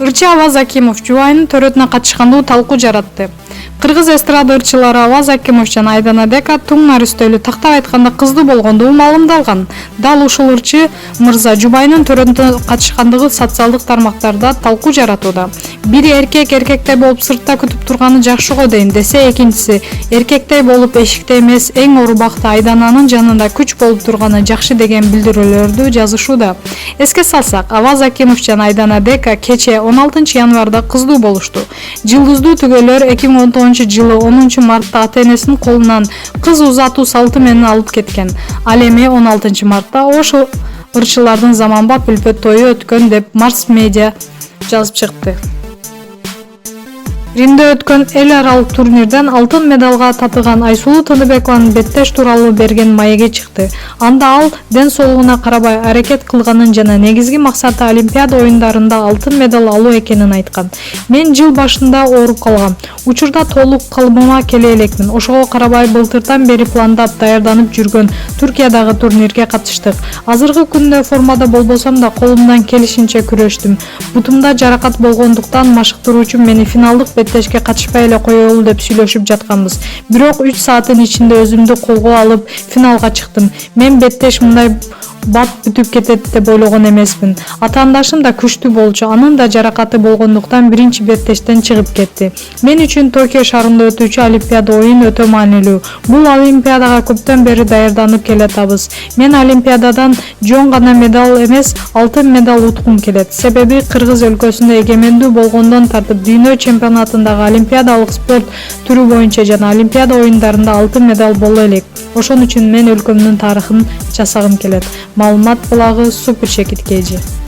Ырчы Аваз Акимов жубайынын төрөтүнө катышкандуу талкуу жаратты. Кыргыз эстрада ырчылары Аваз Акимов жана Айдана Дека туңнар үстөлү тактап айтканда кыздуу болгондугу маалымдалган. Дал ушул ырчы мырза жубайынын төрөтүнө катышкандыгы социалдык тармактарда талкуу жаратууда. Бири эркектей болуп сыртта күтүп турганы жакшы го дейм десе, экинчиси эркектей болуп эшикте эмес, эң оор убакта Айдананын жанында күч болуп турганы жакшы деген билдирүүлөрдү жазышууда. Эске салсак, Аваз Акимов жана Айдана Дека кече 16 январда кыздуу болушту. Жылдыздуу түгөлөр 2019-жылы 10 мартта ата-энесинин колунан кыз узатуу салты менен алып кеткен. Ал эми 16 мартта ошол ырчылардын заманбап үлпөт тою өткөн деп Марс Медиа жазып чыкты. Римде өткөн эл аралык турнирден алтын медалга татыган Айсулуу Тыныбекованын беттеш тууралуу берген маеги чыкты. Анда ал ден соолугуна карабай аракет кылганын жана негизги максаты Олимпиада оюндарында алтын медаль алуу экенин айткан. Мен жыл башында ооруп калгам. Учурда толук калыбыма келе элекмин. Ошого карабай былтырдан бери пландап даярданып жүргөн Түркиядагы турнирге катыштык. Азыркы күндө формада болбосом да колумдан келишинче күрөштүм. Бутумда жаракат болгондуктан машыктыруучум мени финалдык беттешке катышпай эле коелу деп сүйлөшүп жатканбыз. Бирок 3 сааттын ичинде өзүмдү колго алып финалга чыктым. Мен беттеш мындай бат бүтүп кетет деп ойлогон эмесмин. Атаандашым да күчтүү болчу, анын да жаракаты болгондуктан биринчи беттештен чыгып кетти. Мен үчүн Токио шаарында өтүүчү Олимпиада оюн өтө маанилүү. Бул Олимпиадага көптөн бери даярданып келатабыз. Мен Олимпиададан жөн гана медаль эмес, алтын медаль уткум келет. Себеби Кыргыз өлкөсүндө эгемендүү болгондон тартып дүйнө чемпионатындагы олимпиадалык спорт түрү боюнча жана Олимпиада оюндарында алтын медаль боло элек. Ошон үчүн мен өлкөмдүн тарыхын жасагым келет. Маалымат булагы Супер Шекит KG.